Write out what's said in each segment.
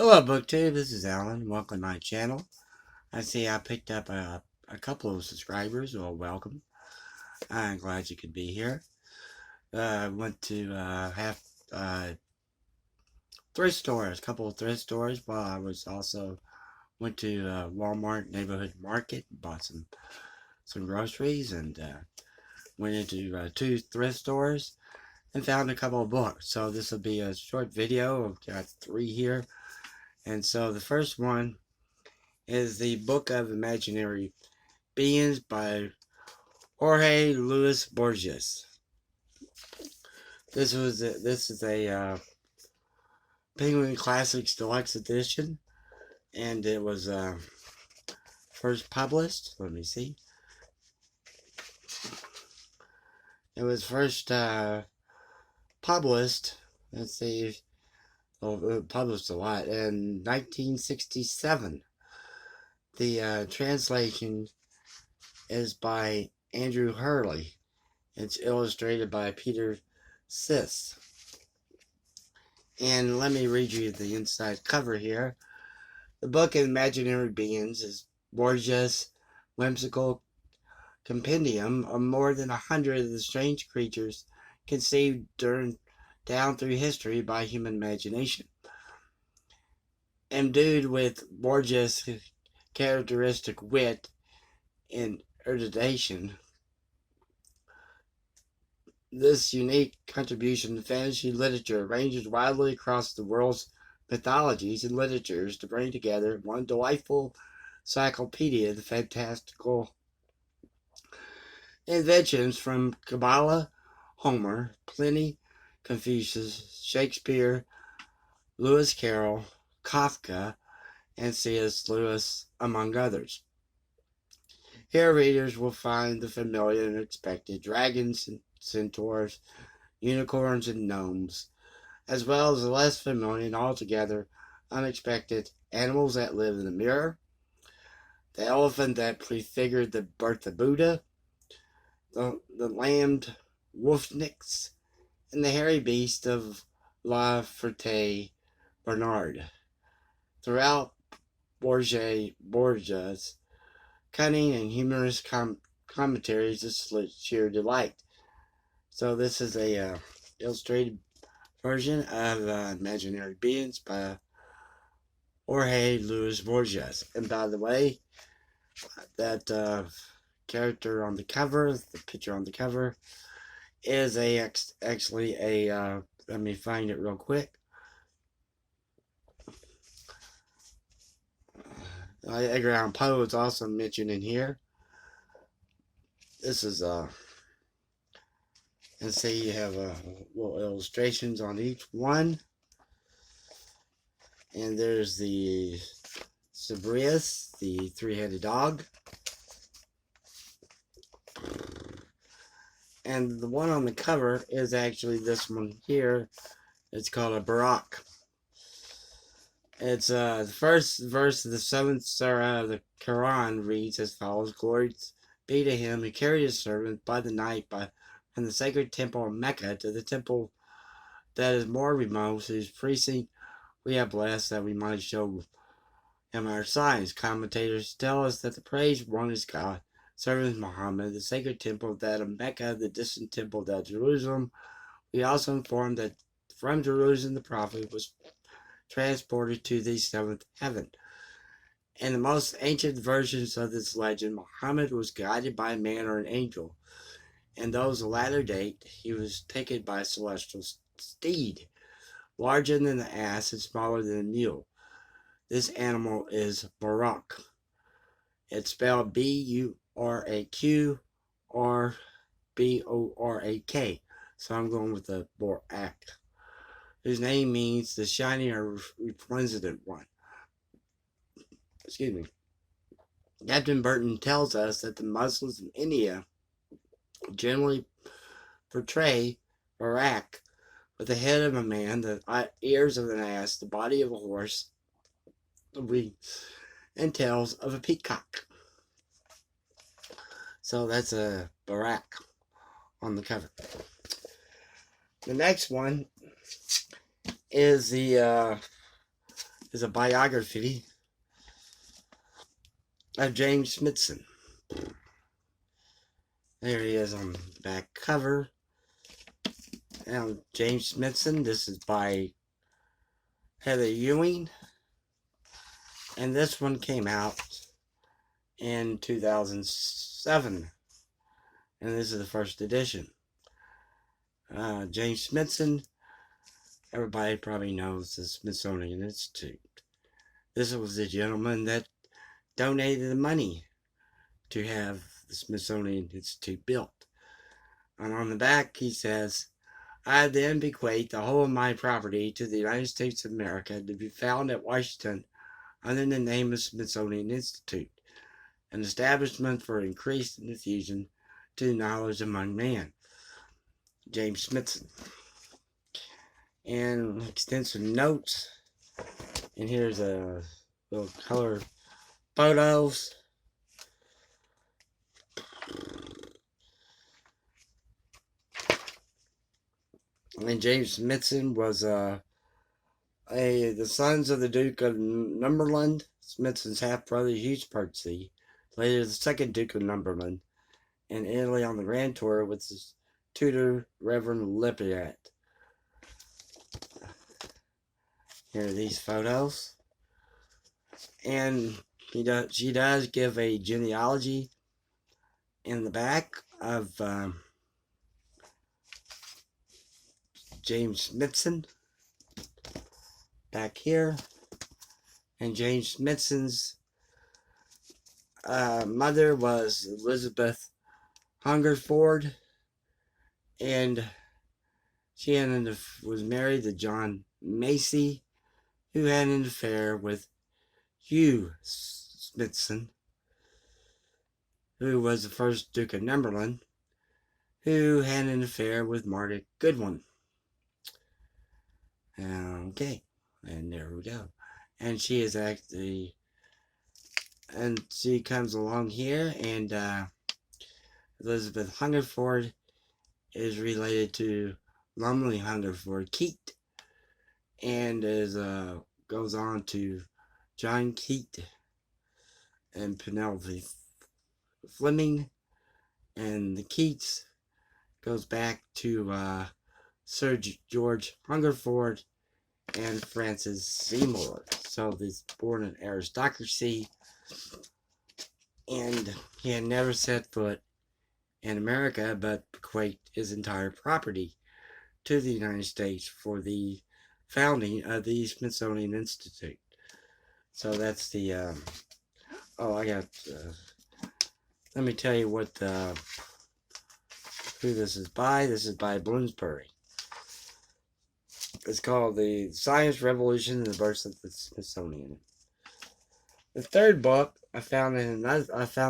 Hello, BookTube. This is Alan. Welcome to my channel. I see I picked up a couple of subscribers. Well, welcome. I'm glad you could be here. I went to have thrift stores, a couple of thrift stores, while I was also went to Walmart neighborhood market, bought some groceries, and went into two thrift stores and found a couple of books. So this will be a short video. I've got three here, and so the first one is the Book of Imaginary Beings by Jorge Luis Borges. This is a Penguin Classics Deluxe Edition, and it was first published. Let me see. It was first published. Let's see. It published a lot in 1967. The translation is by Andrew Hurley. It's illustrated by Peter Sis. And let me read you the inside cover here. The Book of Imaginary Beings is Borges' whimsical compendium of more than 100 of the strange creatures conceived down through history by human imagination. Imbued with Borges' characteristic wit and erudition, this unique contribution to fantasy literature ranges widely across the world's mythologies and literatures to bring together one delightful encyclopedia of the fantastical inventions from Kabbalah, Homer, Pliny, Confucius, Shakespeare, Lewis Carroll, Kafka, and C.S. Lewis, among others. Here readers will find the familiar and expected dragons and centaurs, unicorns and gnomes, as well as the less familiar and altogether unexpected animals that live in the mirror, the elephant that prefigured the birth of Buddha, the lambed wolfniks, and the hairy beast of La Ferté Bernard. Throughout Borges' cunning and humorous commentaries is sheer delight. So this is a illustrated version of Imaginary Beings by Jorge Luis Borges. And by the way, that character on the cover, the picture on the cover, is actually a, let me find it real quick. Edgar Allan Poe is also mentioned in here. This is and see you have little illustrations on each one. And there's the Cerberus, the three-headed dog. And the one on the cover is actually this one here. It's called a Barak. It's the first verse of the 7th surah of the Quran reads as follows: Glory be to him who carried his servant by the night from the sacred temple of Mecca to the temple that is more remote, whose precinct we have blessed that we might show him our signs. Commentators tell us that the praised one is God, servant Muhammad, the sacred temple that of Mecca, the distant temple that Jerusalem. We also informed that from Jerusalem the prophet was transported to the 7th heaven. In the most ancient versions of this legend, Muhammad was guided by a man or an angel. In those of latter date, he was taken by a celestial steed, larger than the ass and smaller than a mule. This animal is Barak. It's spelled B-U-R-A-Q or B-O-R-A-K. So I'm going with the Borak, whose name means the shining or resplendent one. Excuse me. Captain Burton tells us that the Muslims in India generally portray Barak with the head of a man, the ears of an ass, the body of a horse, the wings and tails of a peacock. So that's a Barak on the cover. The next one is the is a biography of James Smithson. There he is on the back cover. Now, James Smithson, this is by Heather Ewing. And this one came out in 2007. And this is the first edition. James Smithson, everybody probably knows the Smithsonian Institute. This was the gentleman that donated the money to have the Smithsonian Institute built. And on the back he says, I then bequeath the whole of my property to the United States of America to be found at Washington under the name of Smithsonian Institute, an establishment for increased diffusion to knowledge among man. James Smithson. And extensive notes. And here's a little color photos. And James Smithson was the sons of the Duke of Northumberland, Smithson's half-brother Hugh Percy, later the second Duke of Northumberland, in Italy on the Grand Tour with his tutor, Reverend Lippiat. Here are these photos. And she does give a genealogy in the back of James Smithson. Back here. And James Smithson's mother was Elizabeth Hungerford. And she was married to John Macy, who had an affair with Hugh Smithson, who was the first Duke of Northumberland, who had an affair with Margaret Goodwin. Okay, and there we go. And she is actually, and she comes along here, and Elizabeth Hungerford is related to Lumley Hungerford Keat, and goes on to John Keat and Penelope Fleming, and the Keats goes back to Sir George Hungerford and Francis Seymour. So he's born in aristocracy, and he had never set foot in America, but bequeathed his entire property to the United States for the founding of the Smithsonian Institute. So that's the let me tell you what who this is by. This is by Bloomsbury. It's called The Science Revolution and the Birth of the Smithsonian. The third book, I found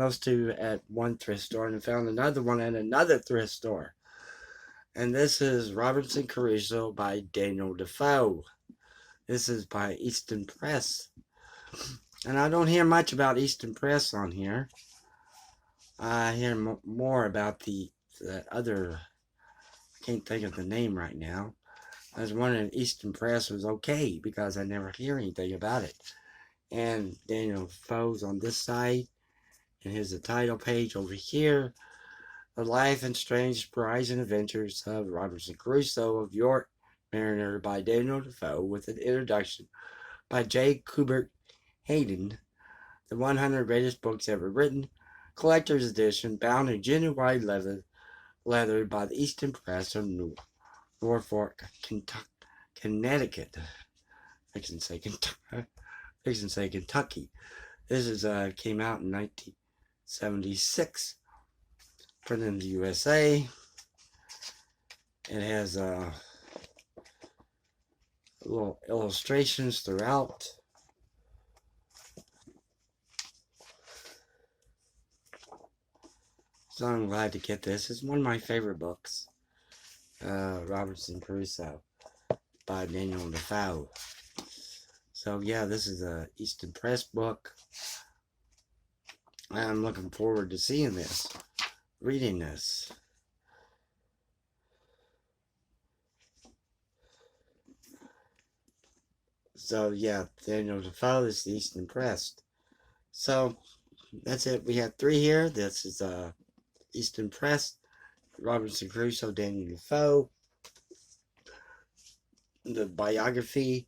those two at one thrift store, and I found another one at another thrift store. And this is Robinson Crusoe by Daniel Defoe. This is by Easton Press. And I don't hear much about Easton Press on here. I hear more about the other, I can't think of the name right now. I was wondering if Easton Press was okay, because I never hear anything about it. And Daniel Defoe's on this side, and here's the title page over here. The Life and Strange Surprising Adventures of Robinson Crusoe of York Mariner by Daniel Defoe, with an introduction by J. Kubert Hayden. The 100 Greatest Books Ever Written, collector's edition, bound in genuine leather by the Easton Press of Norfolk, Connecticut. I can say Kentucky. This is came out in 1976. Printed in the USA. It has little illustrations throughout. So I'm glad to get this. It's one of my favorite books. Robinson Crusoe by Daniel Defoe. So yeah, this is a Easton Press book. I'm looking forward to seeing this, reading this. So yeah, Daniel Defoe is the Easton Press. So that's it. We have three here. This is Easton Press, Robinson Crusoe, Daniel Defoe, the biography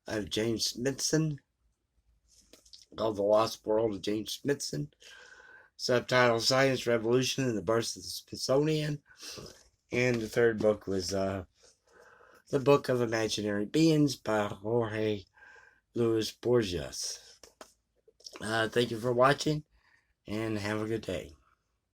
of James Smithson, called The Lost World of James Smithson, subtitle Science Revolution and the Birth of the Smithsonian, and the third book was The Book of Imaginary Beings by Jorge Luis Borges. Thank you for watching, and have a good day.